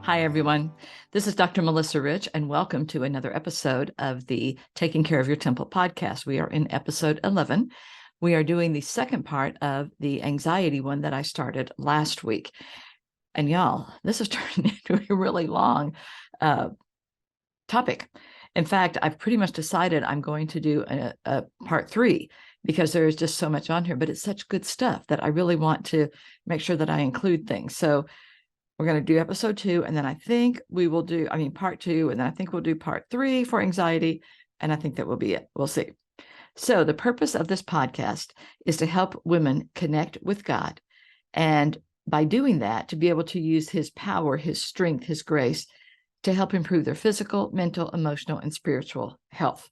Hi, everyone. This is Dr. Melissa Rich, and welcome to another episode of the Taking Care of Your Temple podcast. We are in episode 11. We are doing the second part of the anxiety one that I started last week. And y'all, this has turned into a really long topic. In fact, I've pretty much decided I'm going to do a part 3 because there is just so much on here, but it's such good stuff that I really want to make sure that I include things. So we're going to do episode 2, and then I think we will do, part 2, and then I think we'll do part 3 for anxiety, and I think that will be it. We'll see. So the purpose of this podcast is to help women connect with God, and by doing that, to be able to use His power, His strength, His grace to help improve their physical, mental, emotional, and spiritual health.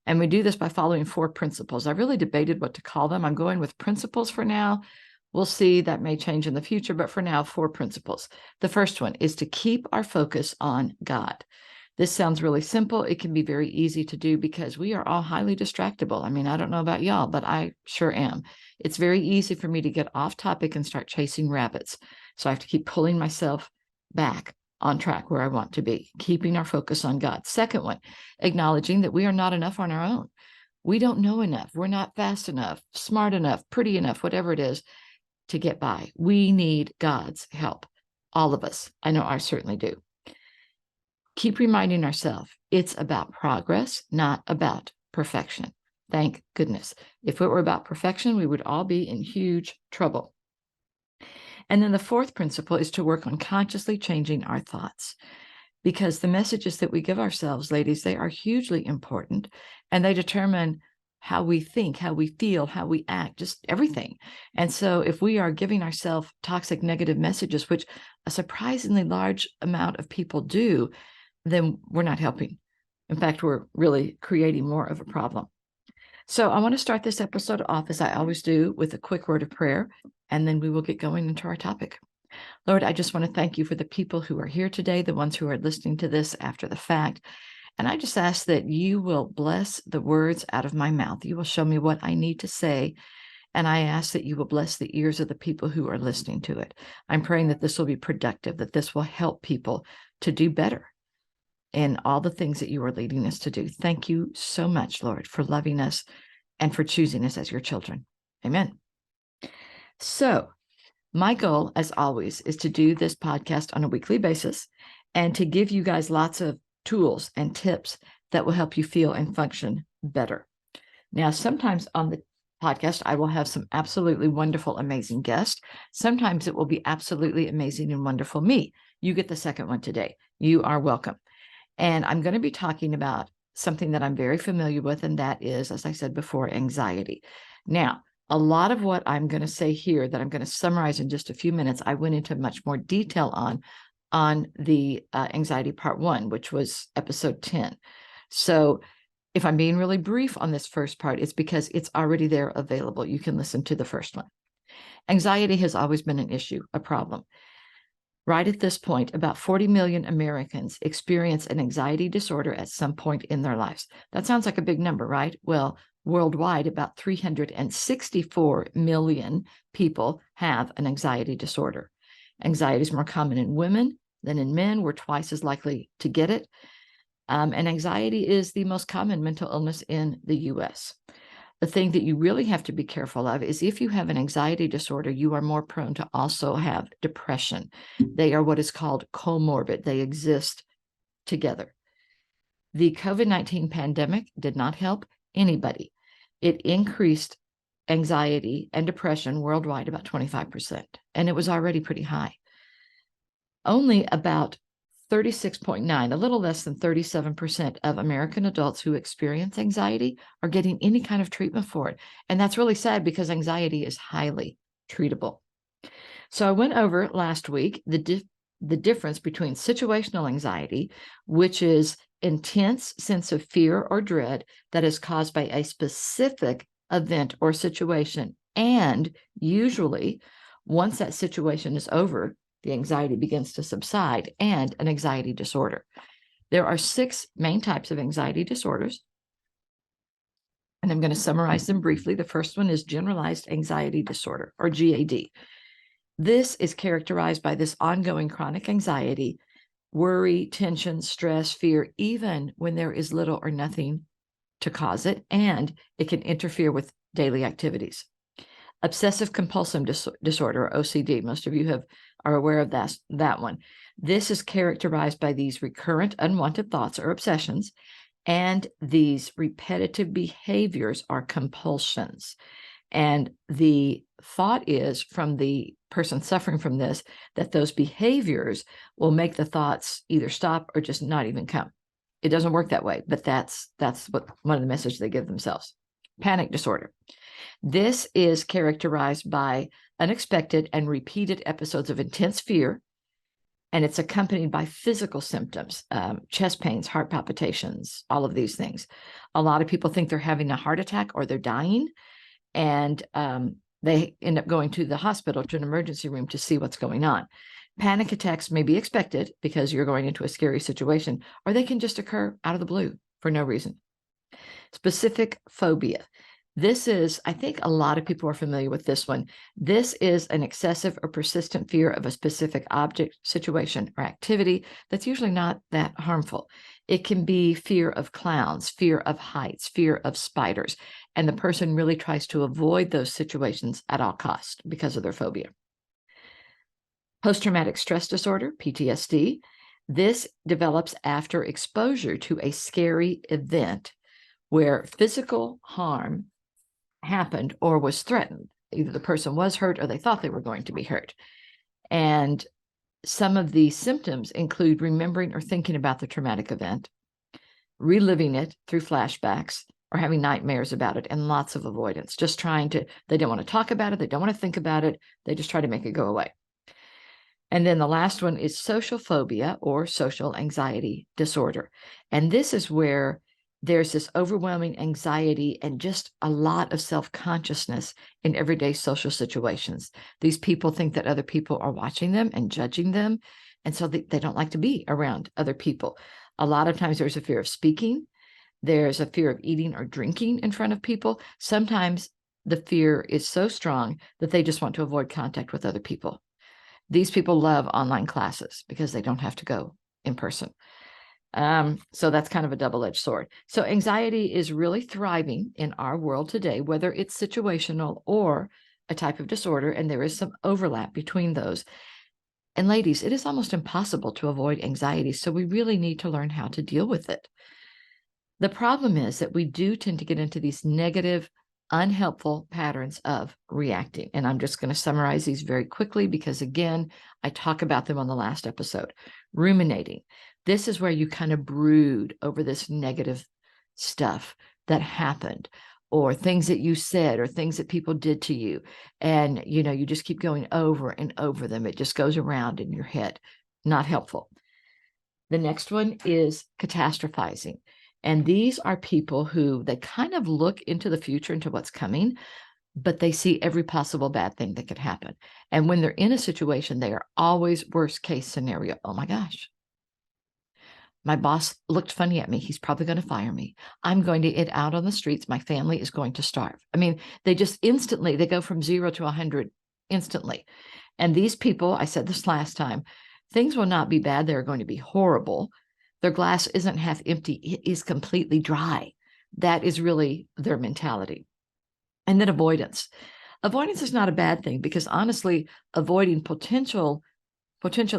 And we do this by following 4 principles. I really debated what to call them. I'm going with principles for now. We'll see, that may change in the future, but for now, 4 principles. The first one is to keep our focus on God. This sounds really simple. It can be very easy to do because we are all highly distractible. I don't know about y'all, but I sure am. It's very easy for me to get off topic and start chasing rabbits. So I have to keep pulling myself back on track where I want to be, keeping our focus on God. Second one, acknowledging that we are not enough on our own. We don't know enough. We're not fast enough, smart enough, pretty enough, whatever it is, to get by. We need God's help. All of us. I know I certainly do. Keep reminding ourselves it's about progress, not about perfection. Thank goodness. If it were about perfection, we would all be in huge trouble. And then the 4th principle is to work on consciously changing our thoughts, because the messages that we give ourselves, ladies, they are hugely important, and they determine how we think, how we feel, how we act, just everything. And so if we are giving ourselves toxic negative messages, which a surprisingly large amount of people do, then we're not helping. In fact, we're really creating more of a problem. So I want to start this episode off, as I always do, with a quick word of prayer, and then we will get going into our topic. Lord, I just want to thank you for the people who are here today, the ones who are listening to this after the fact. And I just ask that you will bless the words out of my mouth. You will show me what I need to say. And I ask that you will bless the ears of the people who are listening to it. I'm praying that this will be productive, that this will help people to do better in all the things that you are leading us to do. Thank you so much, Lord, for loving us and for choosing us as your children. Amen. So my goal, as always, is to do this podcast on a weekly basis and to give you guys lots of tools and tips that will help you feel and function better. Now, sometimes on the podcast, I will have some absolutely wonderful, amazing guests. Sometimes it will be absolutely amazing and wonderful me. You get the second one today. You are welcome. And I'm going to be talking about something that I'm very familiar with, and that is, as I said before, anxiety. Now, a lot of what I'm going to say here that I'm going to summarize in just a few minutes, I went into much more detail on the anxiety part 1, which was episode 10. So if I'm being really brief on this first part, it's because it's already there available. You can listen to the first one. Anxiety has always been an issue, a problem. Right at this point, about 40 million Americans experience an anxiety disorder at some point in their lives. That sounds like a big number, right? Well, worldwide, about 364 million people have an anxiety disorder. Anxiety is more common in women than in men. We're twice as likely to get it. And anxiety is the most common mental illness in the U.S. The thing that you really have to be careful of is if you have an anxiety disorder, you are more prone to also have depression. They are what is called comorbid. They exist together. The COVID-19 pandemic did not help anybody. It increased anxiety and depression worldwide about 25%, and it was already pretty high. Only about 36.9, a little less than 37% of American adults who experience anxiety are getting any kind of treatment for it. And that's really sad because anxiety is highly treatable. So I went over last week the difference between situational anxiety, which is intense sense of fear or dread that is caused by a specific event or situation. And usually, once that situation is over, the anxiety begins to subside, and an anxiety disorder. There are 6 main types of anxiety disorders, and I'm going to summarize them briefly. The first one is generalized anxiety disorder, or GAD. This is characterized by this ongoing chronic anxiety worry, tension, stress, fear, even when there is little or nothing to cause it, and it can interfere with daily activities. Obsessive compulsive disorder, or OCD, most of you are aware of that one. This is characterized by these recurrent unwanted thoughts or obsessions, and these repetitive behaviors are compulsions. And the thought is from the person suffering from this that those behaviors will make the thoughts either stop or just not even come. It doesn't work that way, but that's what one of the messages they give themselves. Panic disorder. This is characterized by unexpected and repeated episodes of intense fear, and it's accompanied by physical symptoms, chest pains, heart palpitations, all of these things. A lot of people think they're having a heart attack or they're dying, and they end up going to the hospital, to an emergency room, to see what's going on. Panic attacks may be expected because you're going into a scary situation, or they can just occur out of the blue for no reason. Specific phobia. This is, I think a lot of people are familiar with this one. This is an excessive or persistent fear of a specific object, situation, or activity that's usually not that harmful. It can be fear of clowns, fear of heights, fear of spiders, and the person really tries to avoid those situations at all costs because of their phobia. Post-traumatic stress disorder, PTSD. This develops after exposure to a scary event where physical harm happened or was threatened. Either the person was hurt or they thought they were going to be hurt. And some of the symptoms include remembering or thinking about the traumatic event, reliving it through flashbacks, or having nightmares about it, and lots of avoidance. Just they don't want to talk about it. They don't want to think about it. They just try to make it go away. And then the last one is social phobia, or social anxiety disorder. And this is where there's this overwhelming anxiety and just a lot of self-consciousness in everyday social situations. These people think that other people are watching them and judging them, and so they don't like to be around other people. A lot of times there's a fear of speaking. There's a fear of eating or drinking in front of people. Sometimes the fear is so strong that they just want to avoid contact with other people. These people love online classes because they don't have to go in person. So that's kind of a double-edged sword. So anxiety is really thriving in our world today, whether it's situational or a type of disorder, and there is some overlap between those. And ladies, it is almost impossible to avoid anxiety, so we really need to learn how to deal with it. The problem is that we do tend to get into these negative, unhelpful patterns of reacting. And I'm just going to summarize these very quickly because, again, I talk about them on the last episode. Ruminating. This is where you kind of brood over this negative stuff that happened, or things that you said, or things that people did to you. And, you just keep going over and over them. It just goes around in your head. Not helpful. The next one is catastrophizing. And these are people who, they kind of look into the future, into what's coming, but they see every possible bad thing that could happen. And when they're in a situation, they are always worst case scenario. Oh my gosh. My boss looked funny at me. He's probably going to fire me. I'm going to get out on the streets. My family is going to starve. I mean, they just instantly, they go from 0 to 100 instantly. And these people, I said this last time, things will not be bad. They're going to be horrible. Their glass isn't half empty. It is completely dry. That is really their mentality. And then avoidance. Avoidance is not a bad thing because, honestly, avoiding potentially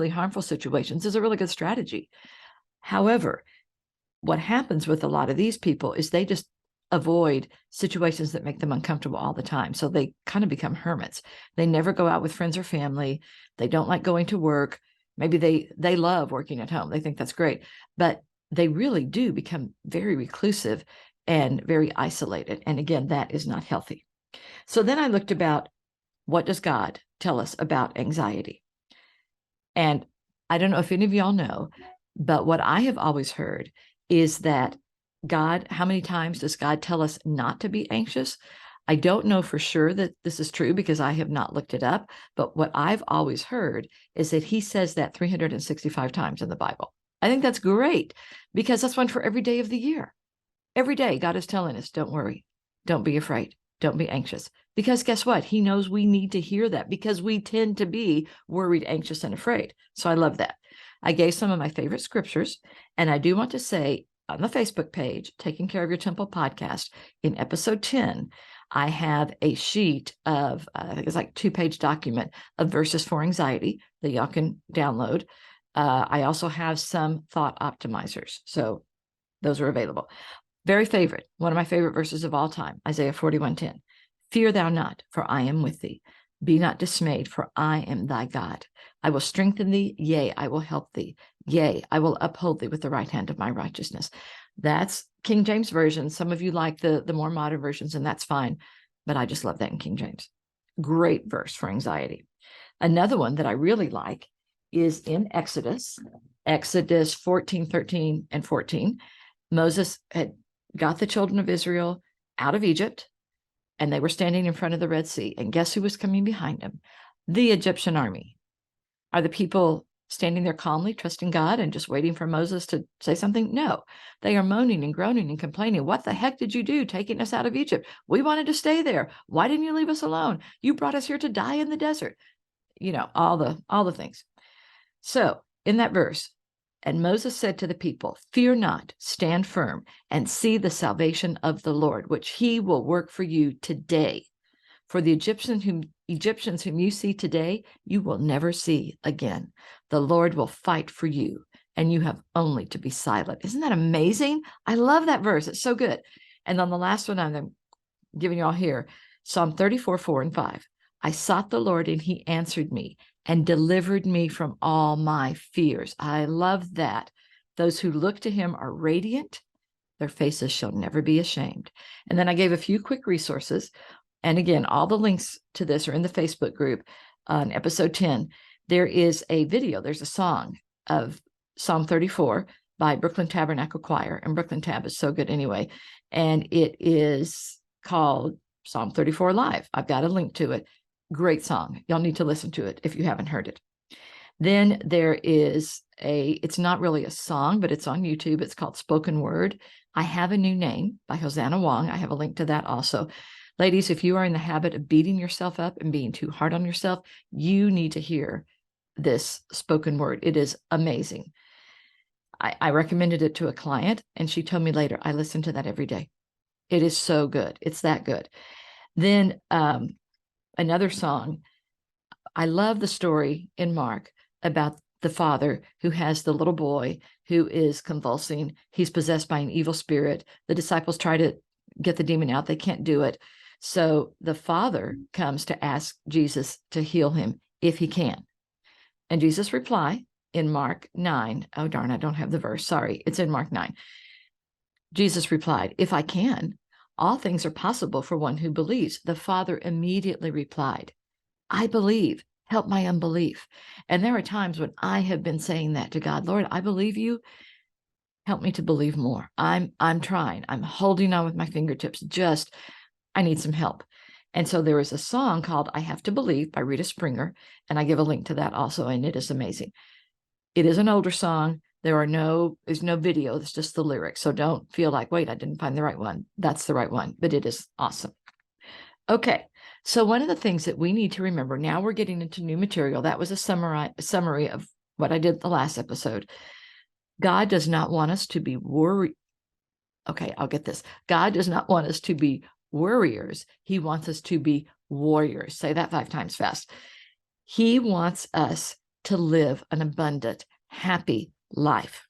harmful situations is a really good strategy. However, what happens with a lot of these people is they just avoid situations that make them uncomfortable all the time. So they kind of become hermits. They never go out with friends or family. They don't like going to work. Maybe they love working at home. They think that's great, but they really do become very reclusive and very isolated. And again, that is not healthy. So then I looked about, what does God tell us about anxiety? And I don't know if any of y'all know, but what I have always heard is that God, how many times does God tell us not to be anxious? I don't know for sure that this is true because I have not looked it up, but what I've always heard is that he says that 365 times in the Bible. I think that's great because that's one for every day of the year. Every day God is telling us, don't worry, don't be afraid, don't be anxious. Because guess what? He knows we need to hear that because we tend to be worried, anxious, and afraid. So I love that. I gave some of my favorite scriptures, and I do want to say on the Facebook page, Taking Care of Your Temple podcast, in episode 10, I have a sheet of, I think it's like 2-page document of verses for anxiety that y'all can download. I also have some thought optimizers. So those are available. Very favorite, one of my favorite verses of all time, Isaiah 41:10. Fear thou not, for I am with thee. Be not dismayed, for I am thy God. I will strengthen thee, yea, I will help thee. Yea, I will uphold thee with the right hand of my righteousness. That's King James Version. Some of you like the more modern versions, and that's fine. But I just love that in King James. Great verse for anxiety. Another one that I really like is in Exodus 14:13 and 14. Moses had got the children of Israel out of Egypt, and they were standing in front of the Red Sea. And guess who was coming behind them? The Egyptian army. Are the people standing there calmly, trusting God and just waiting for Moses to say something? No, they are moaning and groaning and complaining. What the heck did you do taking us out of Egypt? We wanted to stay there. Why didn't you leave us alone? You brought us here to die in the desert. You know, all the things. So in that verse, and Moses said to the people, fear not, stand firm, and see the salvation of the Lord, which he will work for you today. For the Egyptians whom you see today, you will never see again. The Lord will fight for you, and you have only to be silent. Isn't that amazing? I love that verse. It's so good. And then the last one I'm giving you all here, Psalm 34:4-5. I sought the Lord, and he answered me and delivered me from all my fears. I love that. Those who look to him are radiant. Their faces shall never be ashamed. And then I gave a few quick resources. And again, all the links to this are in the Facebook group on episode 10. There is a video, there's a song of Psalm 34 by Brooklyn Tabernacle Choir. And Brooklyn Tab is so good anyway. And it is called Psalm 34 Live. I've got a link to it. Great song. Y'all need to listen to it if you haven't heard it. Then there is it's not really a song, but it's on YouTube. It's called Spoken Word. I Have a New Name by Hosanna Wong. I have a link to that also. Ladies, if you are in the habit of beating yourself up and being too hard on yourself, you need to hear this spoken word. It is amazing. I recommended it to a client, and she told me later, I listen to that every day. It is so good. It's that good. Then another song, I love the story in Mark about the father who has the little boy who is convulsing. He's possessed by an evil spirit. The disciples try to get the demon out. They can't do it. So the father comes to ask Jesus to heal him if he can. And Jesus replied in Mark 9. Oh, darn, I don't have the verse. Sorry. It's in Mark 9. Jesus replied, if I can, all things are possible for one who believes. The father immediately replied, I believe. Help my unbelief. And there are times when I have been saying that to God, Lord, I believe you. Help me to believe more. I'm trying. I'm holding on with my fingertips. I need some help. And so there is a song called I Have to Believe by Rita Springer. And I give a link to that also. And it is amazing. It is an older song. There's no video. It's just the lyrics. So don't feel like, wait, I didn't find the right one. That's the right one, but it is awesome. Okay. So one of the things that we need to remember, now we're getting into new material. That was a summary of what I did the last episode. God does not want us to be worried. Okay, I'll get this. God does not want us to be worriers. He wants us to be warriors. Say that 5 times fast. He wants us to live an abundant, happy life.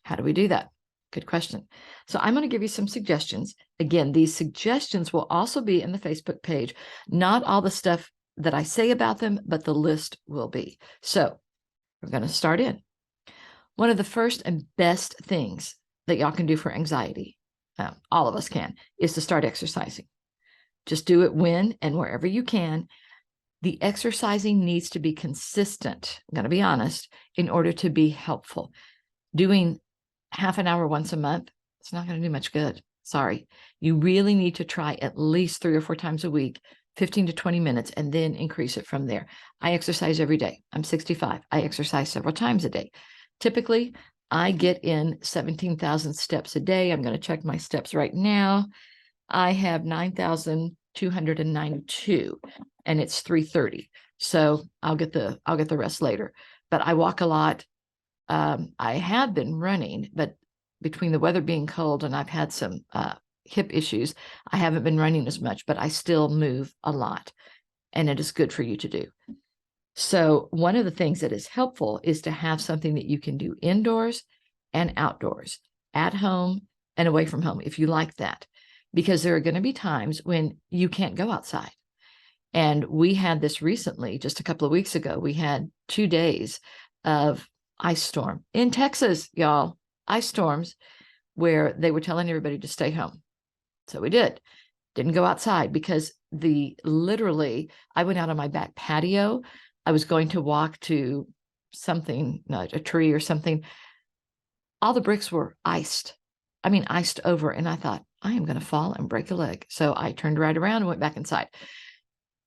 How do we do that? Good question. So I'm going to give you some suggestions. Again, these suggestions will also be in the Facebook page. Not all the stuff that I say about them, but the list will be. So we're going to start in. One of the first and best things that y'all can do for anxiety, all of us can, is to start exercising. Just do it when and wherever you can. The exercising needs to be consistent, I'm going to be honest, in order to be helpful. Doing half an hour once a month, it's not going to do much good. Sorry. You really need to try at least 3 or 4 times a week, 15 to 20 minutes, and then increase it from there. I exercise every day. I'm 65. I exercise several times a day. Typically, I get in 17,000 steps a day. I'm going to check my steps right now. I have 9,292, and it's 3:30. So I'll get the rest later. But I walk a lot. I had been running, but between the weather being cold and I've had some hip issues, I haven't been running as much, but I still move a lot, and it is good for you to do. So one of the things that is helpful is to have something that you can do indoors and outdoors, at home and away from home, if you like that, because there are going to be times when you can't go outside. And we had this recently, just a couple of weeks ago. We had 2 days of ice storm in Texas, y'all, ice storms where they were telling everybody to stay home. So we didn't go outside because literally I went out on my back patio. I was going to walk to something, a tree or something. All the bricks were iced. I mean, iced over. And I thought, I am going to fall and break a leg. So I turned right around and went back inside.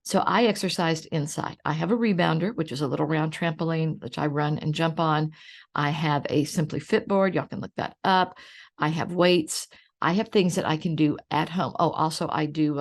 So I exercised inside. I have a rebounder, which is a little round trampoline, which I run and jump on. I have a Simply Fit board. Y'all can look that up. I have weights. I have things that I can do at home. Oh, also I do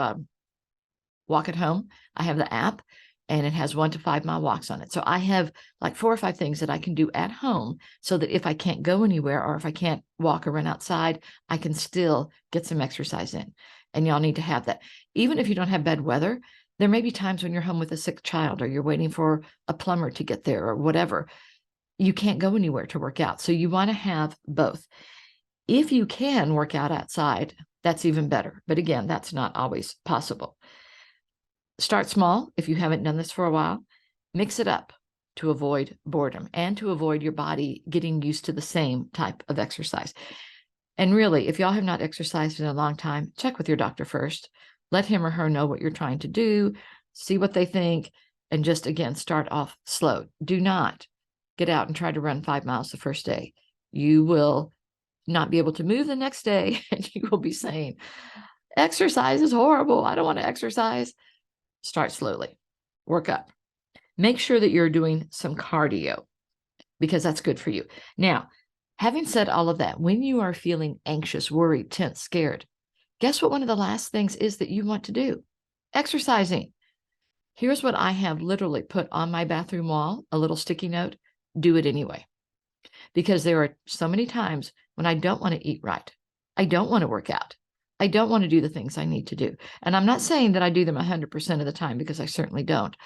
walk at home. I have the app and it has 1 to 5 mile walks on it. So I have like 4 or 5 things that I can do at home so that if I can't go anywhere or if I can't walk or run outside, I can still get some exercise in. And y'all need to have that. Even if you don't have bad weather, there may be times when you're home with a sick child or you're waiting for a plumber to get there or whatever. You can't go anywhere to work out. So you want to have both. If you can work out outside, that's even better. But again, that's not always possible. Start small if you haven't done this for a while. Mix it up to avoid boredom and to avoid your body getting used to the same type of exercise. And really, if y'all have not exercised in a long time, check with your doctor first. Let him or her know what you're trying to do, see what they think, and just, again, start off slow. Do not get out and try to run 5 miles the first day. You will not be able to move the next day, and you will be saying, exercise is horrible. I don't want to exercise. Start slowly. Work up. Make sure that you're doing some cardio because that's good for you. Now, having said all of that, when you are feeling anxious, worried, tense, scared, guess what one of the last things is that you want to do? Exercising. Here's what I have literally put on my bathroom wall, a little sticky note: do it anyway. Because there are so many times when I don't want to eat right. I don't want to work out. I don't want to do the things I need to do. And I'm not saying that I do them 100% of the time, because I certainly don't.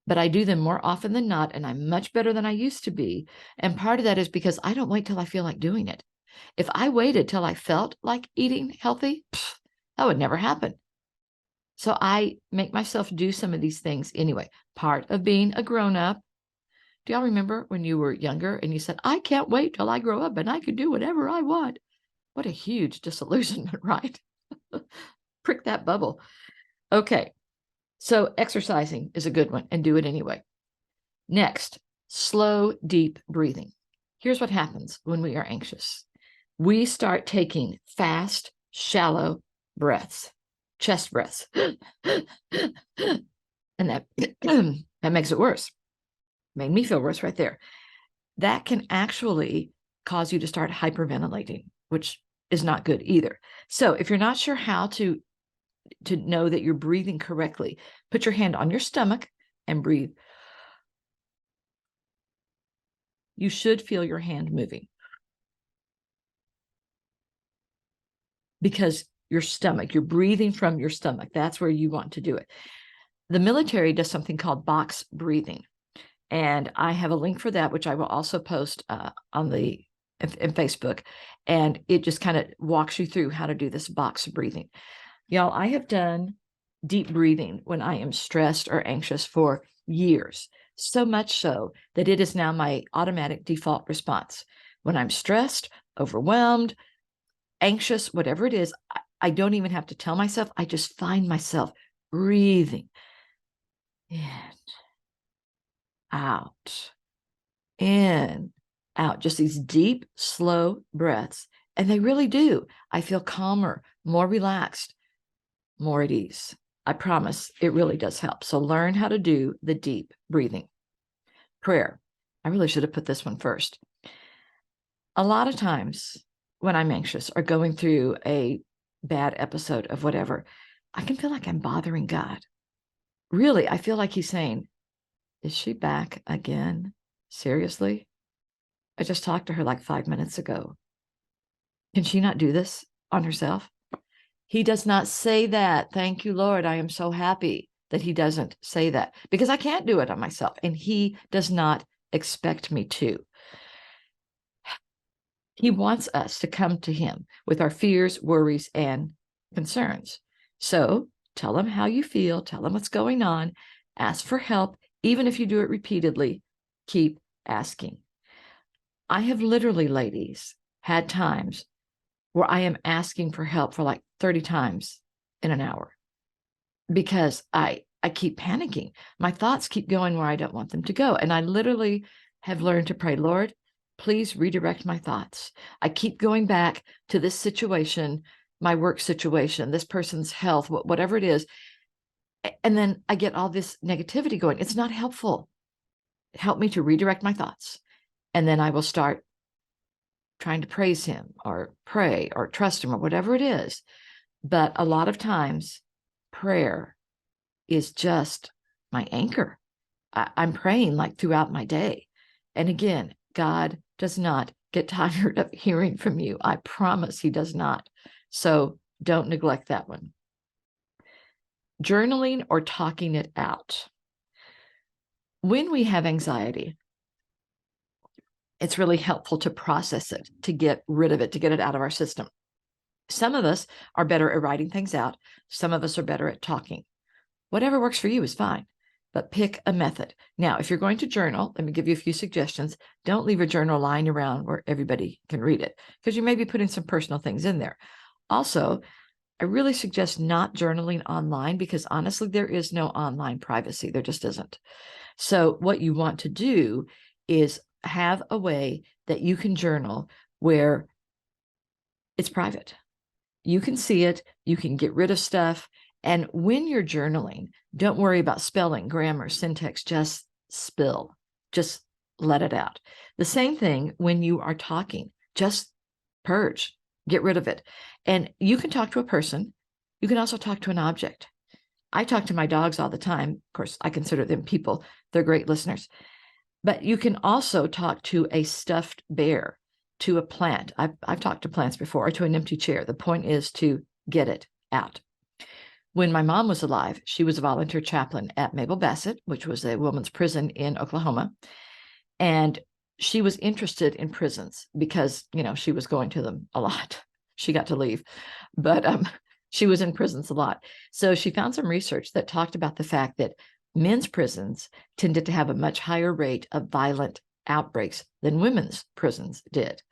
But I do them more often than not, and I'm much better than I used to be. And part of that is because I don't wait till I feel like doing it. If I waited till I felt like eating healthy, that would never happen. So I make myself do some of these things anyway. Part of being a grown-up. Do y'all remember when you were younger and you said, I can't wait till I grow up and I can do whatever I want? What a huge disillusionment, right? Prick that bubble. Okay, so exercising is a good one, and do it anyway. Next, slow, deep breathing. Here's what happens when we are anxious. We start taking fast, shallow breaths, chest breaths. And that makes it worse. Made me feel worse right there. That can actually cause you to start hyperventilating, which is not good either. So if you're not sure how to know that you're breathing correctly, put your hand on your stomach and breathe. You should feel your hand moving, because your stomach, you're breathing from your stomach. That's where you want to do it. The military does something called box breathing. And I have a link for that, which I will also post on in Facebook. And it just kind of walks you through how to do this box breathing. Y'all, I have done deep breathing when I am stressed or anxious for years, so much so that it is now my automatic default response. When I'm stressed, overwhelmed, anxious, whatever it is, I don't even have to tell myself. I just find myself breathing in, out, in, out, just these deep, slow breaths. And they really do. I feel calmer, more relaxed, more at ease. I promise it really does help. So learn how to do the deep breathing. Prayer. I really should have put this one first. A lot of times when I'm anxious or going through a bad episode of whatever, I can feel like I'm bothering God. Really, I feel like he's saying, is she back again? Seriously? I just talked to her like 5 minutes ago. Can she not do this on herself? He does not say that. Thank you, Lord. I am so happy that he doesn't say that because I can't do it on myself. And he does not expect me to. He wants us to come to him with our fears, worries, and concerns. So tell him how you feel. Tell him what's going on. Ask for help. Even if you do it repeatedly, keep asking. I have literally, ladies, had times where I am asking for help for like 30 times in an hour because I keep panicking. My thoughts keep going where I don't want them to go. And I literally have learned to pray, Lord, please redirect my thoughts. I keep going back to this situation, my work situation, this person's health, whatever it is. And then I get all this negativity going. It's not helpful. Help me to redirect my thoughts. And then I will start trying to praise him or pray or trust him or whatever it is. But a lot of times prayer is just my anchor. I'm praying like throughout my day. And again, God does not get tired of hearing from you. I promise he does not. So don't neglect that one. Journaling or talking it out. When we have anxiety, it's really helpful to process it, to get rid of it, to get it out of our system. Some of us are better at writing things out. Some of us are better at talking. Whatever works for you is fine, but pick a method. Now, if you're going to journal, let me give you a few suggestions. Don't leave a journal lying around where everybody can read it because you may be putting some personal things in there. Also, I really suggest not journaling online because honestly, there is no online privacy. There just isn't. So what you want to do is have a way that you can journal where it's private. You can see it, you can get rid of stuff. And when you're journaling, don't worry about spelling, grammar, syntax, just spill, just let it out. The same thing when you are talking, just purge, get rid of it. And you can talk to a person. You can also talk to an object. I talk to my dogs all the time. Of course, I consider them people. They're great listeners. But you can also talk to a stuffed bear, to a plant. I've talked to plants before, or to an empty chair. The point is to get it out. When my mom was alive, she was a volunteer chaplain at Mabel Bassett, which was a women's prison in Oklahoma. And she was interested in prisons because, she was going to them a lot. She got to leave, but she was in prisons a lot. So she found some research that talked about the fact that men's prisons tended to have a much higher rate of violent outbreaks than women's prisons did.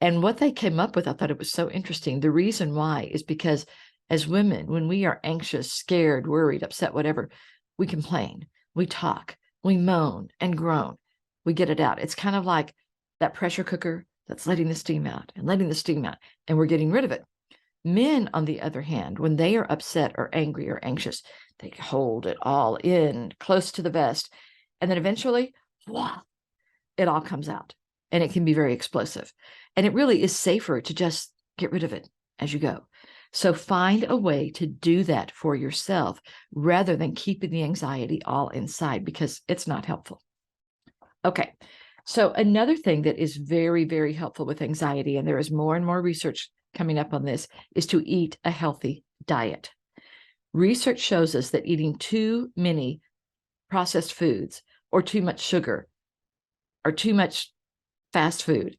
And what they came up with, I thought it was so interesting. The reason why is because as women, when we are anxious, scared, worried, upset, whatever, we complain, we talk, we moan and groan, we get it out. It's kind of like that pressure cooker that's letting the steam out and letting the steam out, and we're getting rid of it. Men, on the other hand, when they are upset or angry or anxious, they hold it all in close to the vest. And then eventually, wow, it all comes out. And it can be very explosive. And it really is safer to just get rid of it as you go. So find a way to do that for yourself rather than keeping the anxiety all inside because it's not helpful. Okay. So another thing that is very, very helpful with anxiety, and there is more and more research coming up on this, is to eat a healthy diet. Research shows us that eating too many processed foods or too much sugar or too much fast food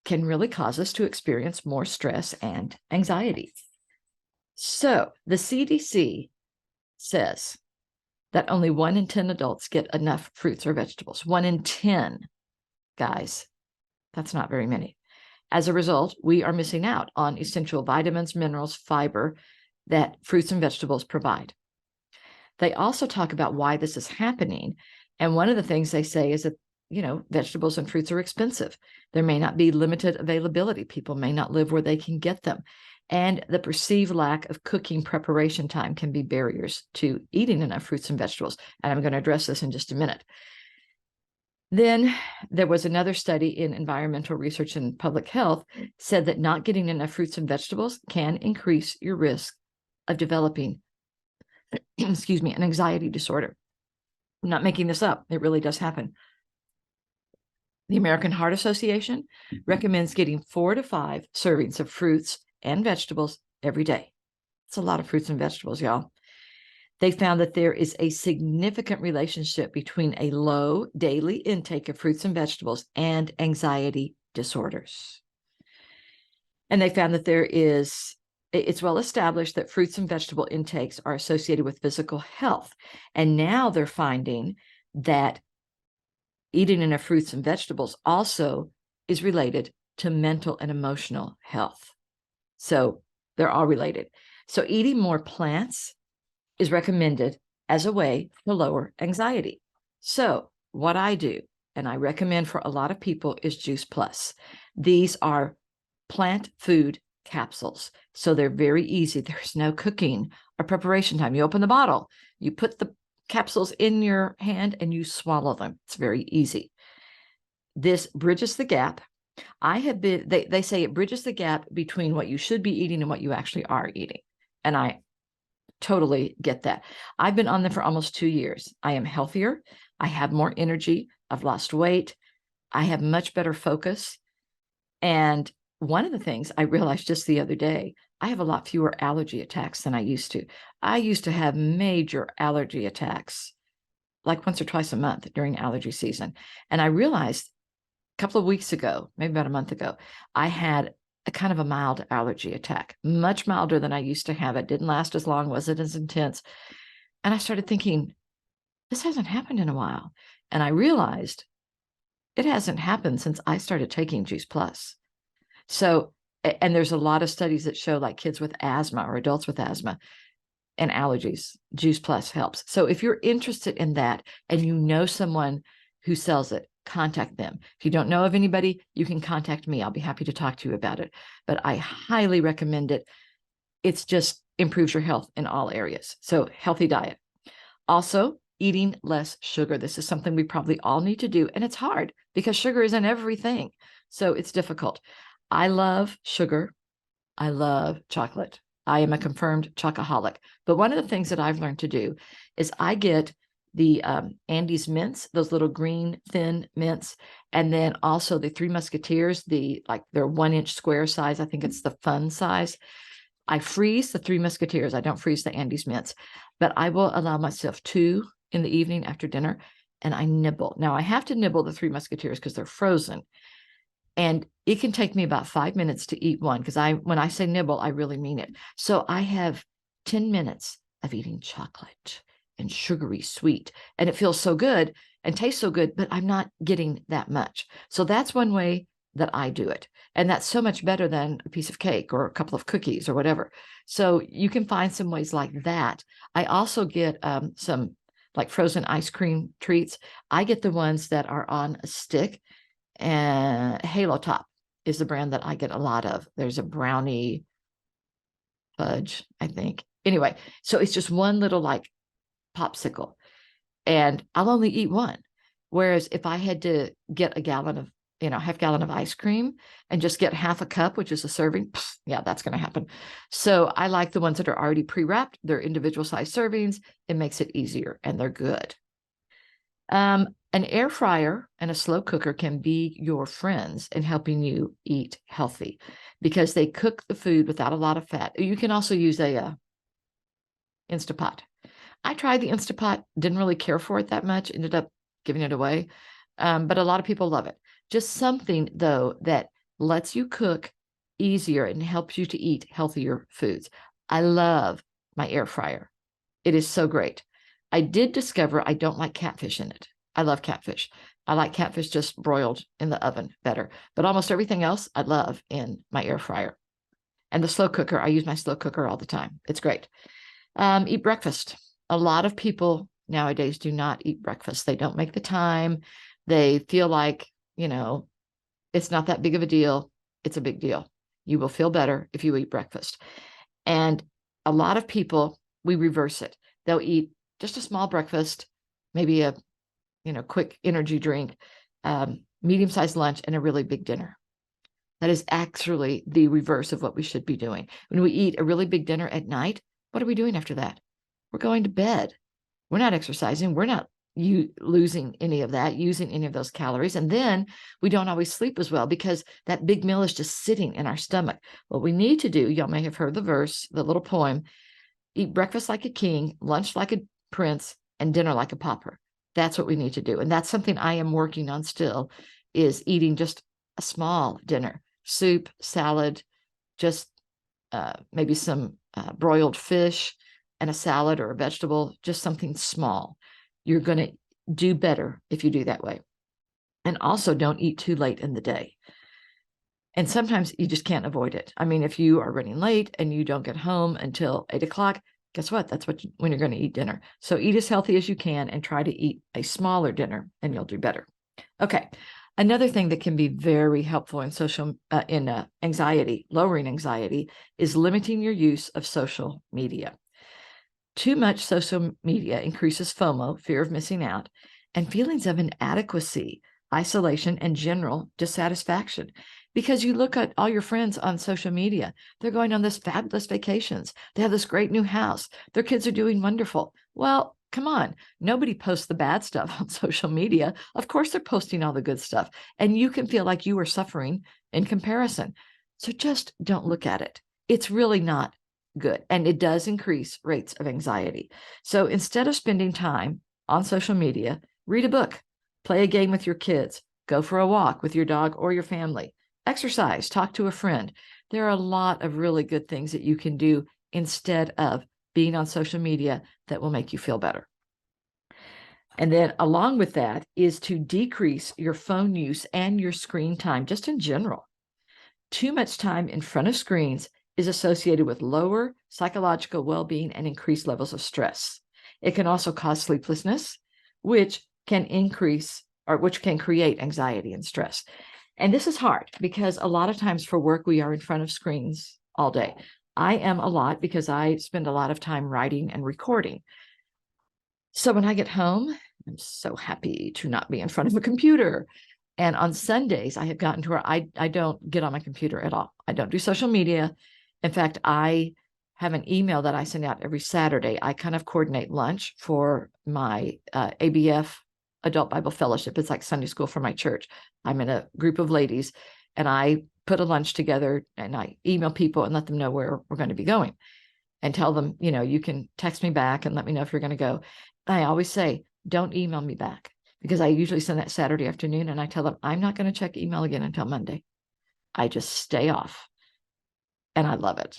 can really cause us to experience more stress and anxiety. So the CDC says that only 1 in 10 adults get enough fruits or vegetables. 1 in 10, guys. That's not very many. As a result, we are missing out on essential vitamins, minerals, fiber that fruits and vegetables provide. They also talk about why this is happening. And one of the things they say is that, vegetables and fruits are expensive. There may not be limited availability. People may not live where they can get them. And the perceived lack of cooking preparation time can be barriers to eating enough fruits and vegetables. And I'm going to address this in just a minute. Then there was another study in environmental research and public health said that not getting enough fruits and vegetables can increase your risk of developing, an anxiety disorder. I'm not making this up. It really does happen. The American Heart Association recommends getting 4 to 5 servings of fruits and vegetables every day. It's a lot of fruits and vegetables, y'all. They found that there is a significant relationship between a low daily intake of fruits and vegetables and anxiety disorders. And they found that it's well established that fruits and vegetable intakes are associated with physical health. And now they're finding that eating enough fruits and vegetables also is related to mental and emotional health. So they're all related. So eating more plants is recommended as a way to lower anxiety. So what I do, and I recommend for a lot of people, is Juice Plus. These are plant food capsules. So they're very easy. There's no cooking or preparation time. You open the bottle, you put the capsules in your hand, and you swallow them. It's very easy. This bridges the gap. They say it bridges the gap between what you should be eating and what you actually are eating. And I totally get that. I've been on them for almost 2 years. I am healthier. I have more energy. I've lost weight. I have much better focus. And one of the things I realized just the other day, I have a lot fewer allergy attacks than I used to. I used to have major allergy attacks like once or twice a month during allergy season. And I realized a couple of weeks ago, maybe about a month ago, I had a kind of a mild allergy attack, much milder than I used to have. It didn't last as long, wasn't as intense. And I started thinking, this hasn't happened in a while. And I realized it hasn't happened since I started taking Juice Plus. So, and there's a lot of studies that show like kids with asthma or adults with asthma and allergies, Juice Plus helps. So if you're interested in that and you know someone who sells it, contact them. If you don't know of anybody, you can contact me. I'll be happy to talk to you about it. But I highly recommend it. It's just improves your health in all areas. So healthy diet. Also, eating less sugar. This is something we probably all need to do. And it's hard because sugar is in everything. So it's difficult. I love sugar. I love chocolate. I am a confirmed chocoholic. But one of the things that I've learned to do is I get the Andes mints, those little green thin mints, and then also the Three Musketeers, they're 1 inch square size. I think it's the fun size. I freeze the Three Musketeers. I don't freeze the Andes mints, but I will allow myself 2 in the evening after dinner, and I nibble. Now I have to nibble the Three Musketeers because they're frozen. And it can take me about 5 minutes to eat one because when I say nibble, I really mean it. So I have 10 minutes of eating chocolate and sugary sweet, and it feels so good and tastes so good, but I'm not getting that much. So that's one way that I do it. And that's so much better than a piece of cake or a couple of cookies or whatever. So you can find some ways like that. I also get some like frozen ice cream treats. I get the ones that are on a stick. And Halo Top is the brand that I get a lot of. There's a brownie fudge, I think. Anyway, so it's just one little like popsicle, and I'll only eat one. Whereas if I had to get a gallon of, half gallon of ice cream and just get half a cup, which is a serving, yeah, that's going to happen. So I like the ones that are already pre-wrapped. They're individual size servings. It makes it easier and they're good. An air fryer and a slow cooker can be your friends in helping you eat healthy because they cook the food without a lot of fat. You can also use a Instapot. I tried the Instapot, didn't really care for it that much, ended up giving it away. But a lot of people love it. Just something, though, that lets you cook easier and helps you to eat healthier foods. I love my air fryer. It is so great. I did discover I don't like catfish in it. I love catfish. I like catfish just broiled in the oven better. But almost everything else I love in my air fryer. And the slow cooker, I use my slow cooker all the time. It's great. Eat breakfast. A lot of people nowadays do not eat breakfast. They don't make the time. They feel like, it's not that big of a deal. It's a big deal. You will feel better if you eat breakfast. And a lot of people, we reverse it. They'll eat just a small breakfast, maybe a quick energy drink, medium-sized lunch, and a really big dinner. That is actually the reverse of what we should be doing. When we eat a really big dinner at night, what are we doing after that? We're going to bed. We're not exercising. We're not you losing any of that, using any of those calories. And then we don't always sleep as well because that big meal is just sitting in our stomach. What we need to do, y'all may have heard the verse, the little poem, eat breakfast like a king, lunch like a prince, and dinner like a pauper. That's what we need to do. And that's something I am working on still, is eating just a small dinner, soup, salad, just maybe some broiled fish and a salad or a vegetable, just something small. You're going to do better if you do that way. And also don't eat too late in the day. And sometimes you just can't avoid it. I mean, if you are running late and you don't get home until 8 o'clock, guess what? That's when you're going to eat dinner. So eat as healthy as you can and try to eat a smaller dinner and you'll do better. Okay. Another thing that can be very helpful in anxiety, lowering anxiety, is limiting your use of social media. Too much social media increases FOMO, fear of missing out, and feelings of inadequacy, isolation, and general dissatisfaction. Because you look at all your friends on social media, they're going on this fabulous vacations. They have this great new house. Their kids are doing wonderful. Well, come on. Nobody posts the bad stuff on social media. Of course, they're posting all the good stuff. And you can feel like you are suffering in comparison. So just don't look at it. It's really not good. And it does increase rates of anxiety. So instead of spending time on social media, read a book, play a game with your kids, go for a walk with your dog or your family, exercise, talk to a friend. There are a lot of really good things that you can do instead of being on social media that will make you feel better. And then along with that is to decrease your phone use and your screen time, just in general. Too much time in front of screens is associated with lower psychological well-being and increased levels of stress. It can also cause sleeplessness, which can create anxiety and stress. And this is hard because a lot of times for work, we are in front of screens all day. I am a lot because I spend a lot of time writing and recording. So when I get home, I'm so happy to not be in front of a computer. And on Sundays, I have gotten to where I don't get on my computer at all. I don't do social media. In fact, I have an email that I send out every Saturday. I kind of coordinate lunch for my ABF Adult Bible Fellowship. It's like Sunday school for my church. I'm in a group of ladies and I put a lunch together and I email people and let them know where we're going to be going and tell them, you can text me back and let me know if you're going to go. I always say, don't email me back because I usually send that Saturday afternoon and I tell them I'm not going to check email again until Monday. I just stay off and I love it.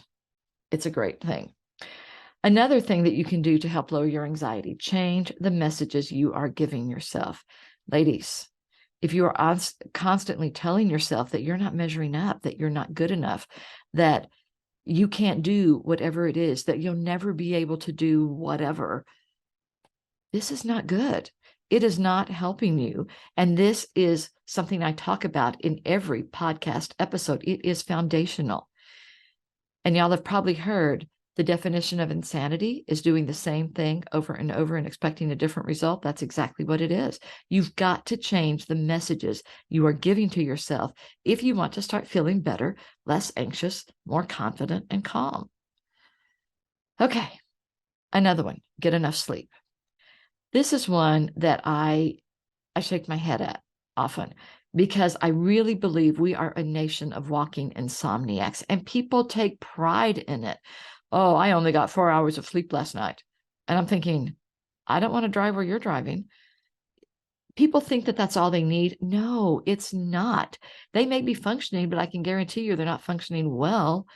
It's a great thing. Another thing that you can do to help lower your anxiety, change the messages you are giving yourself. Ladies, if you are constantly telling yourself that you're not measuring up, that you're not good enough, that you can't do whatever it is, that you'll never be able to do whatever, this is not good. It is not helping you. And this is something I talk about in every podcast episode. It is foundational. And y'all have probably heard the definition of insanity is doing the same thing over and over and expecting a different result. That's exactly what it is. You've got to change the messages you are giving to yourself if you want to start feeling better, less anxious, more confident, and calm. Okay, another one, get enough sleep. This is one that I shake my head at often because I really believe we are a nation of walking insomniacs and people take pride in it. Oh, I only got 4 hours of sleep last night. And I'm thinking, I don't want to drive where you're driving. People think that that's all they need. No, it's not. They may be functioning, but I can guarantee you they're not functioning well.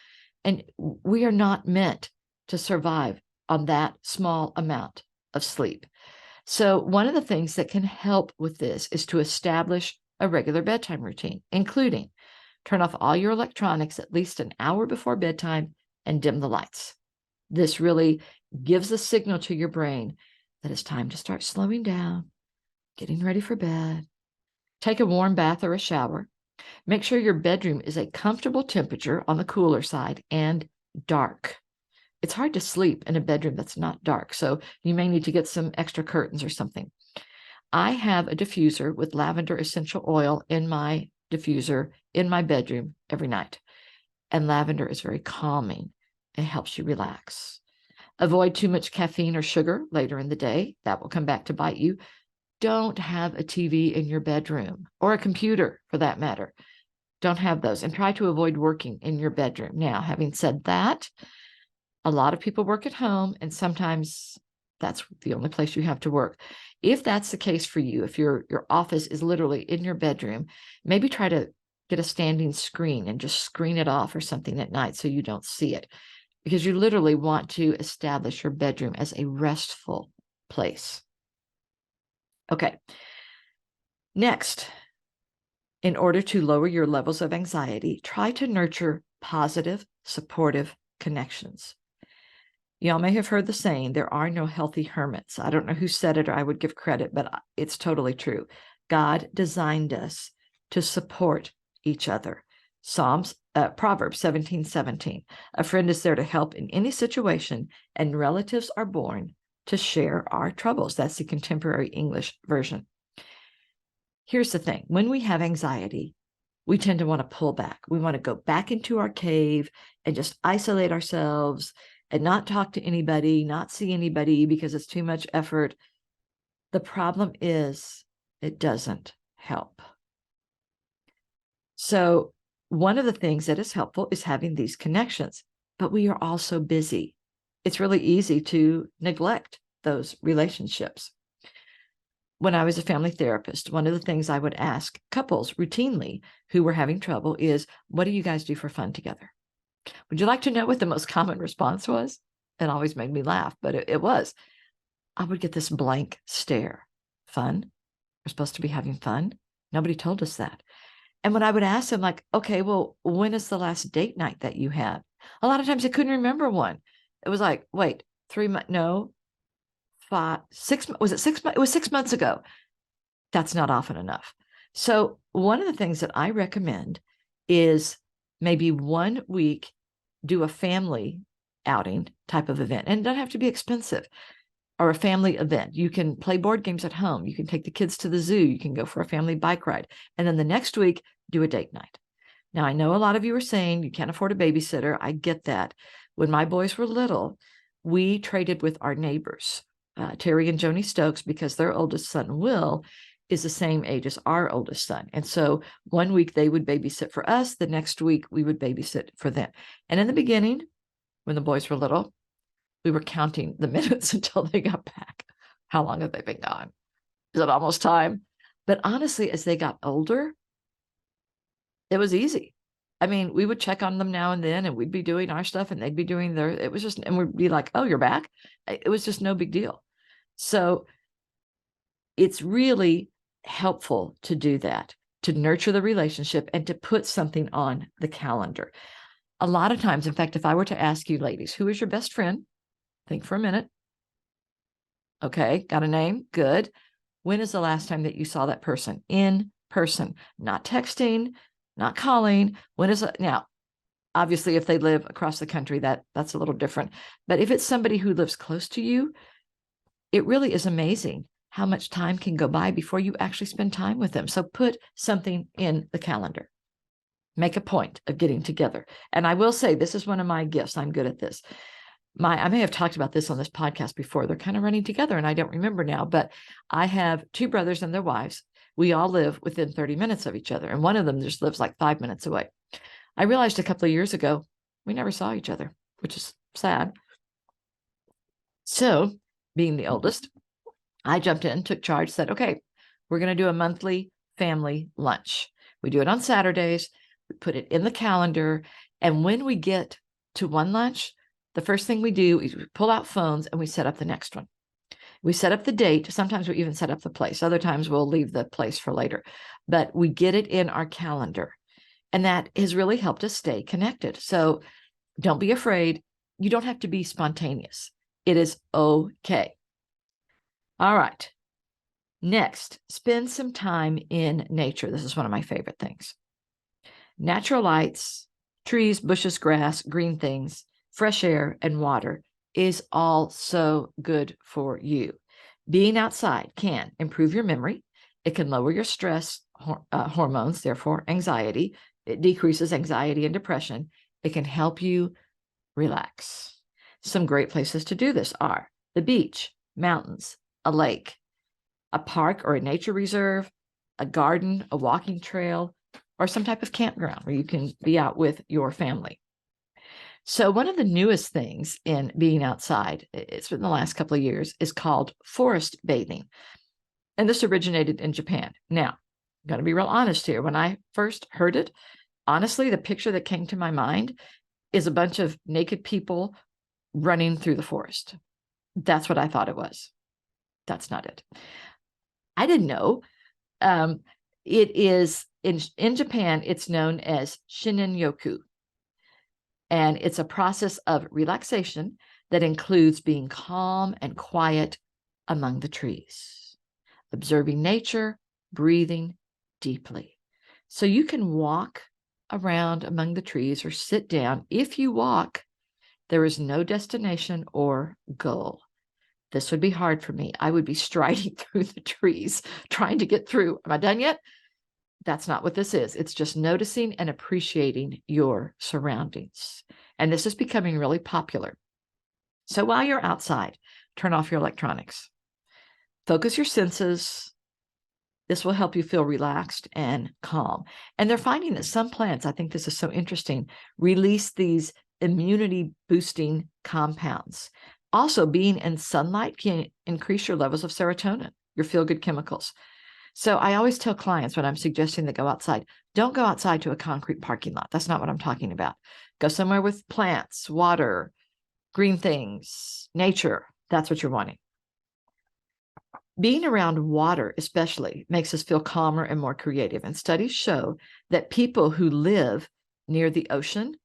And we are not meant to survive on that small amount of sleep. So one of the things that can help with this is to establish a regular bedtime routine, including turn off all your electronics at least an hour before bedtime and dim the lights. This really gives a signal to your brain that it's time to start slowing down, getting ready for bed. Take a warm bath or a shower. Make sure your bedroom is a comfortable temperature on the cooler side and dark. It's hard to sleep in a bedroom that's not dark, so you may need to get some extra curtains or something. I have a diffuser with lavender essential oil in my diffuser in my bedroom every night. And lavender is very calming. It helps you relax. Avoid too much caffeine or sugar later in the day. That will come back to bite you. don't have a TV in your bedroom, or a computer for that matter. Don't have those, and try to avoid working in your bedroom. Now, having said that, a lot of people work at home, and sometimes that's the only place you have to work. If that's the case for you, if your office is literally in your bedroom, maybe try to get a standing screen and just screen it off or something at night so you don't see it, because you literally want to establish your bedroom as a restful place. Okay. Next, in order to lower your levels of anxiety, try to nurture positive, supportive connections. Y'all may have heard the saying, there are no healthy hermits. I don't know who said it, or I would give credit, but it's totally true. God designed us to support each other. Proverbs 17:17. A friend is there to help in any situation, and relatives are born to share our troubles. That's the contemporary English version. Here's the thing. When we have anxiety, we tend to want to pull back. We want to go back into our cave and just isolate ourselves and not talk to anybody, not see anybody because it's too much effort. The problem is it doesn't help. So one of the things that is helpful is having these connections, but we are all so busy. It's really easy to neglect those relationships. When I was a family therapist, one of the things I would ask couples routinely who were having trouble is, what do you guys do for fun together? Would you like to know what the most common response was? It always made me laugh, but it was. I would get this blank stare. Fun? We're supposed to be having fun? Nobody told us that. And when I would ask them, like, okay, well, when is the last date night that you had? A lot of times they couldn't remember one. It was like, wait, 3 months? No, 5, 6. Was it 6 months? It was 6 months ago. That's not often enough. So one of the things that I recommend is maybe 1 week do a family outing type of event, and it doesn't have to be expensive, or a family event. You can play board games at home. You can take the kids to the zoo. You can go for a family bike ride. And then the next week, do a date night. Now, I know a lot of you are saying you can't afford a babysitter. I get that. When my boys were little, we traded with our neighbors, Terry and Joni Stokes, because their oldest son, Will, is the same age as our oldest son. And so 1 week they would babysit for us. The next week we would babysit for them. And in the beginning, when the boys were little, we were counting the minutes until they got back. How long have they been gone? Is it almost time? But honestly, as they got older, it was easy. I mean, we would check on them now and then, and we'd be doing our stuff and they'd be doing their, it was just, and we'd be like, oh, you're back? It was just no big deal. So it's really helpful to do that, to nurture the relationship and to put something on the calendar. A lot of times, in fact, if I were to ask you ladies, who is your best friend? Think for a minute. Okay, got a name? Good. When is the last time that you saw that person in person? Not texting, not calling. When is it? Now, obviously, if they live across the country, that's a little different. But if it's somebody who lives close to you, it really is amazing how much time can go by before you actually spend time with them. So put something in the calendar. Make a point of getting together. And I will say, this is one of my gifts. I'm good at this. I may have talked about this on this podcast before. They're kind of running together and I don't remember now, but I have 2 brothers and their wives. We all live within 30 minutes of each other. And one of them just lives like 5 minutes away. I realized a couple of years ago, we never saw each other, which is sad. So being the oldest, I jumped in, took charge, said, okay, we're going to do a monthly family lunch. We do it on Saturdays. We put it in the calendar. And when we get to one lunch, the first thing we do is we pull out phones and we set up the next one. We set up the date. Sometimes we even set up the place. Other times we'll leave the place for later. But we get it in our calendar. And that has really helped us stay connected. So don't be afraid. You don't have to be spontaneous. It is okay. All right. Next, spend some time in nature. This is one of my favorite things. Natural lights, trees, bushes, grass, green things, fresh air, and water is all so good for you. Being outside can improve your memory. It can lower your stress hormones, therefore anxiety. It decreases anxiety and depression. It can help you relax. Some great places to do this are the beach, mountains, a lake. a park or a nature reserve, a garden, a walking trail, or some type of campground where you can be out with your family. So one of the newest things in being outside, it's been the last couple of years, is called forest bathing. And this originated in Japan. Now, I'm going to be real honest here. When I first heard it, honestly, the picture that came to my mind is a bunch of naked people running through the forest. That's what I thought it was. That's not it. I didn't know. It is in Japan, it's known as shinin-yoku. And it's a process of relaxation that includes being calm and quiet among the trees, observing nature, breathing deeply. So you can walk around among the trees or sit down. If you walk, there is no destination or goal. This would be hard for me. I would be striding through the trees, trying to get through. Am I done yet? That's not what this is. It's just noticing and appreciating your surroundings. And this is becoming really popular. So while you're outside, turn off your electronics. Focus your senses. This will help you feel relaxed and calm. And they're finding that some plants, I think this is so interesting, release these immunity boosting compounds. Also, being in sunlight can increase your levels of serotonin, your feel-good chemicals. So I always tell clients when I'm suggesting they go outside, don't go outside to a concrete parking lot. That's not what I'm talking about. Go somewhere with plants, water, green things, nature. That's what you're wanting. Being around water especially makes us feel calmer and more creative. And studies show that people who live near the ocean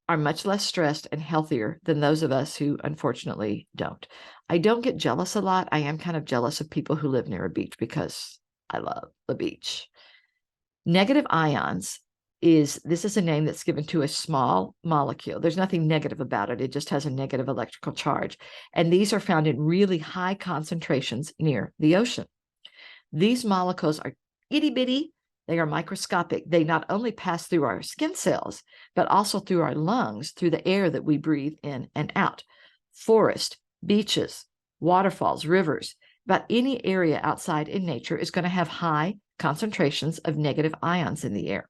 are much less stressed and healthier than those of us who unfortunately don't. I don't get jealous a lot. I am kind of jealous of people who live near a beach because I love the beach. Negative ions this is a name that's given to a small molecule. There's nothing negative about it. It just has a negative electrical charge. And these are found in really high concentrations near the ocean. These molecules are itty bitty. They are microscopic. They not only pass through our skin cells, but also through our lungs, through the air that we breathe in and out. Forest, beaches, waterfalls, rivers, about any area outside in nature is going to have high concentrations of negative ions in the air.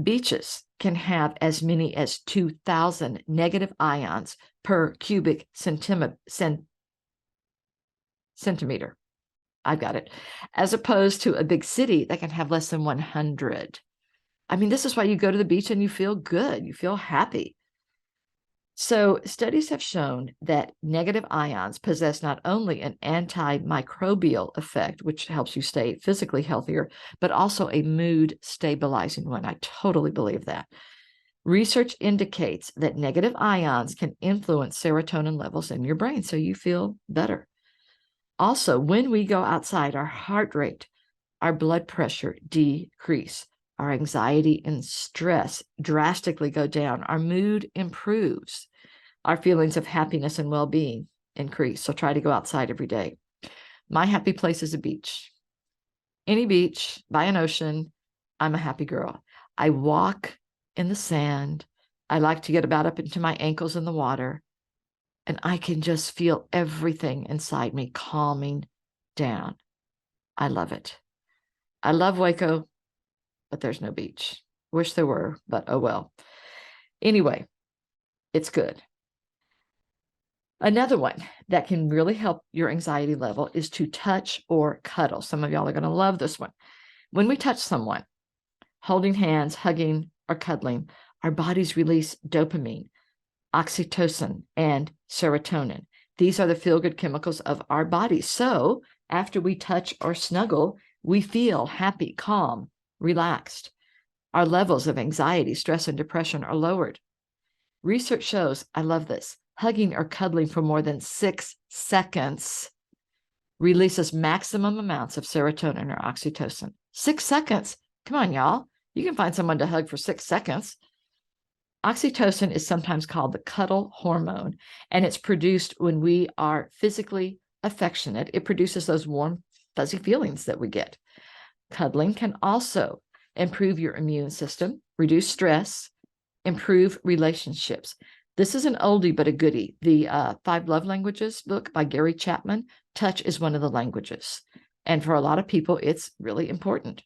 Beaches can have as many as 2,000 negative ions per cubic centimeter. I've got it. As opposed to a big city that can have less than 100. I mean, this is why you go to the beach and you feel good. You feel happy. So studies have shown that negative ions possess not only an antimicrobial effect, which helps you stay physically healthier, but also a mood stabilizing one. I totally believe that. Research indicates that negative ions can influence serotonin levels in your brain, so you feel better. Also, when we go outside, our heart rate, our blood pressure decrease. Our anxiety and stress drastically go down. Our mood improves. Our feelings of happiness and well-being increase. So try to go outside every day. My happy place is a beach. Any beach, by an ocean, I'm a happy girl. I walk in the sand. I like to get about up into my ankles in the water. And I can just feel everything inside me calming down. I love it. I love Waco, but there's no beach. Wish there were, but oh well. Anyway, it's good. Another one that can really help your anxiety level is to touch or cuddle. Some of y'all are going to love this one. When we touch someone, holding hands, hugging, or cuddling, our bodies release dopamine, oxytocin, and serotonin. These are the feel-good chemicals of our bodies. So after we touch or snuggle, we feel happy, calm, relaxed. Our levels of anxiety, stress, and depression are lowered. Research shows, I love this, hugging or cuddling for more than 6 seconds releases maximum amounts of serotonin or oxytocin. 6 seconds. Come on, y'all. You can find someone to hug for 6 seconds. Oxytocin is sometimes called the cuddle hormone, and it's produced when we are physically affectionate. It produces those warm, fuzzy feelings that we get. Cuddling can also improve your immune system, reduce stress, improve relationships. This is an oldie, but a goodie. The Five Love Languages book by Gary Chapman. Touch is one of the languages. And for a lot of people, it's really important.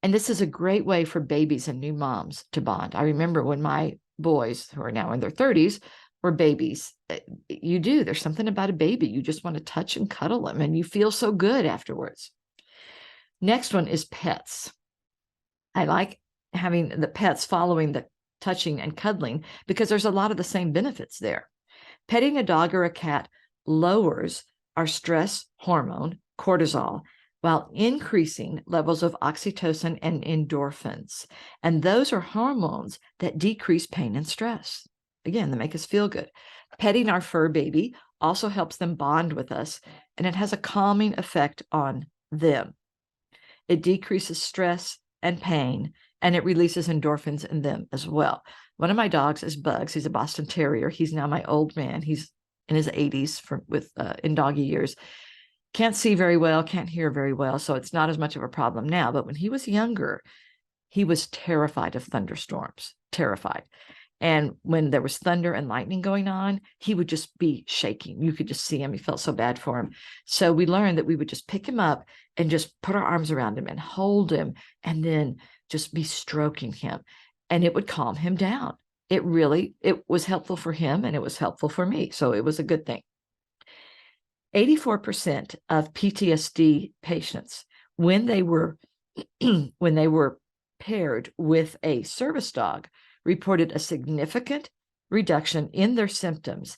And this is a great way for babies and new moms to bond. I remember when my boys, who are now in their 30s, were babies. There's something about a baby. You just want to touch and cuddle them, and you feel so good afterwards. Next one is pets. I like having the pets following the touching and cuddling because there's a lot of the same benefits there. Petting a dog or a cat lowers our stress hormone, cortisol, while increasing levels of oxytocin and endorphins. And those are hormones that decrease pain and stress. Again, they make us feel good. Petting our fur baby also helps them bond with us, and it has a calming effect on them. It decreases stress and pain, and it releases endorphins in them as well. One of my dogs is Bugs. He's a Boston Terrier. He's now my old man. He's in his 80s in doggy years. Can't see very well, can't hear very well, so it's not as much of a problem now. But when he was younger, he was terrified of thunderstorms, terrified. And when there was thunder and lightning going on, he would just be shaking. You could just see him. He felt so bad for him. So we learned that we would just pick him up and just put our arms around him and hold him and then just be stroking him. And it would calm him down. It was helpful for him and it was helpful for me. So it was a good thing. 84% of PTSD patients, when they were paired with a service dog, reported a significant reduction in their symptoms.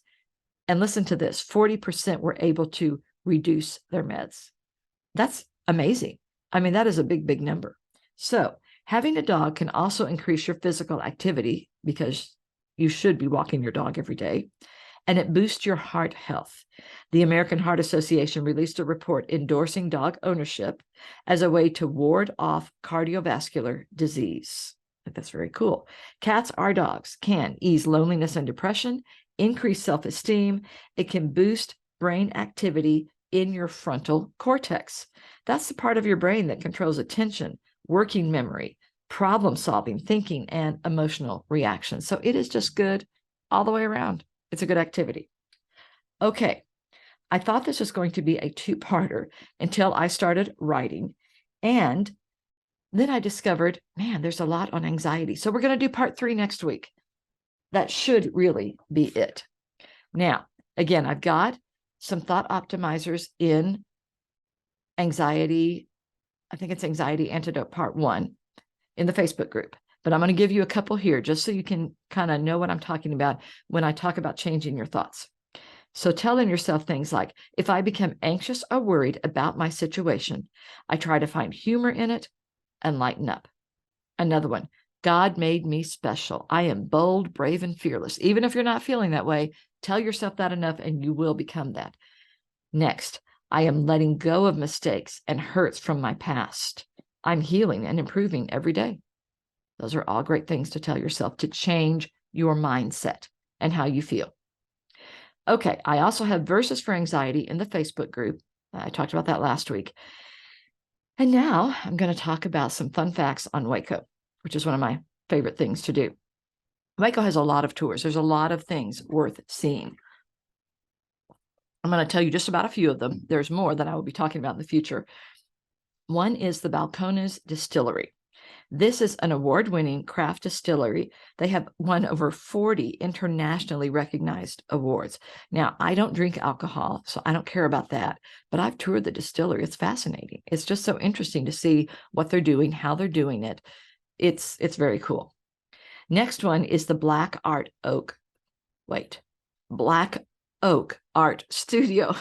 And listen to this, 40% were able to reduce their meds. That's amazing. I mean, that is a big, big number. So having a dog can also increase your physical activity because you should be walking your dog every day. And it boosts your heart health. The American Heart Association released a report endorsing dog ownership as a way to ward off cardiovascular disease. I think that's very cool. Cats or dogs can ease loneliness and depression, increase self-esteem. It can boost brain activity in your frontal cortex. That's the part of your brain that controls attention, working memory, problem-solving, thinking, and emotional reactions. So it is just good all the way around. It's a good activity. Okay, I thought this was going to be a two-parter until I started writing. And then I discovered, man, there's a lot on anxiety. So we're going to do part 3 next week. That should really be it. Now, again, I've got some thought optimizers in anxiety. I think it's Anxiety Antidote Part 1 in the Facebook group. But I'm going to give you a couple here just so you can kind of know what I'm talking about when I talk about changing your thoughts. So telling yourself things like, if I become anxious or worried about my situation, I try to find humor in it and lighten up. Another one, God made me special. I am bold, brave, and fearless. Even if you're not feeling that way, tell yourself that enough and you will become that. Next, I am letting go of mistakes and hurts from my past. I'm healing and improving every day. Those are all great things to tell yourself to change your mindset and how you feel. Okay, I also have verses for anxiety in the Facebook group. I talked about that last week. And now I'm going to talk about some fun facts on Waco, which is one of my favorite things to do. Waco has a lot of tours. There's a lot of things worth seeing. I'm going to tell you just about a few of them. There's more that I will be talking about in the future. One is the Balcones Distillery. This is an award-winning craft distillery. They have won over 40 internationally recognized awards. Now, I don't drink alcohol, so I don't care about that, but I've toured the distillery. It's fascinating. It's just so interesting to see what they're doing, how they're doing it. It's very cool. Next one is the Black Oak Art Studio.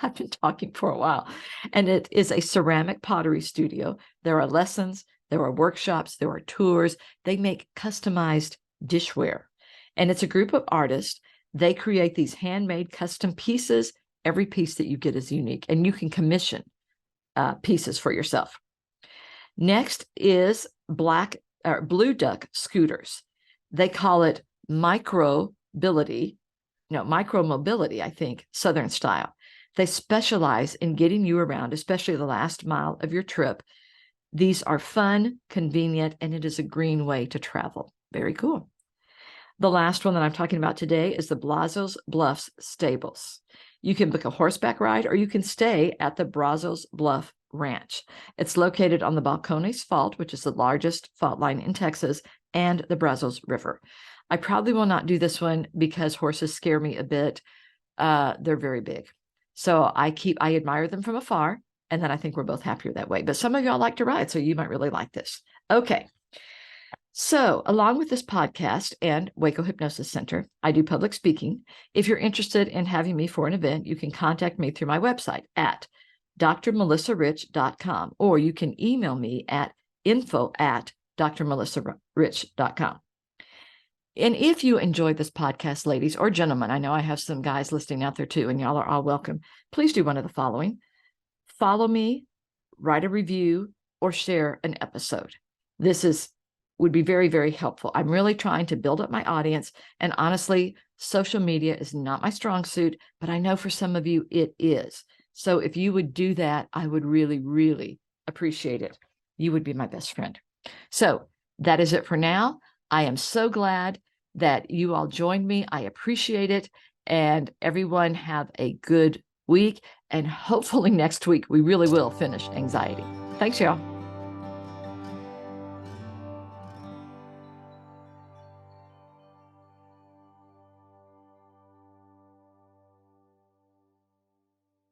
I've been talking for a while. And it is a ceramic pottery studio. There are lessons, there are workshops, there are tours. They make customized dishware. And it's a group of artists. They create these handmade custom pieces. Every piece that you get is unique, and you can commission pieces for yourself. Next is Blue Duck Scooters. They call it micromobility, I think, Southern style. They specialize in getting you around, especially the last mile of your trip. These are fun, convenient, and it is a green way to travel. Very cool. The last one that I'm talking about today is the Brazos Bluffs Stables. You can book a horseback ride or you can stay at the Brazos Bluff Ranch. It's located on the Balcones Fault, which is the largest fault line in Texas, and the Brazos River. I probably will not do this one because horses scare me a bit. They're very big. So I admire them from afar, and then I think we're both happier that way. But some of y'all like to ride, so you might really like this. Okay. So, along with this podcast and Waco Hypnosis Center, I do public speaking. If you're interested in having me for an event, you can contact me through my website at drmelissarich.com, or you can email me at info@drmelissarich.com. And if you enjoyed this podcast, ladies or gentlemen, I know I have some guys listening out there too, and y'all are all welcome. Please do one of the following: follow me, write a review, or share an episode. This would be very, very helpful. I'm really trying to build up my audience. And honestly, social media is not my strong suit, but I know for some of you it is. So if you would do that, I would really, really appreciate it. You would be my best friend. So that is it for now. I am so glad that you all joined me. I appreciate it. And everyone have a good week. And hopefully next week, we really will finish anxiety. Thanks, y'all.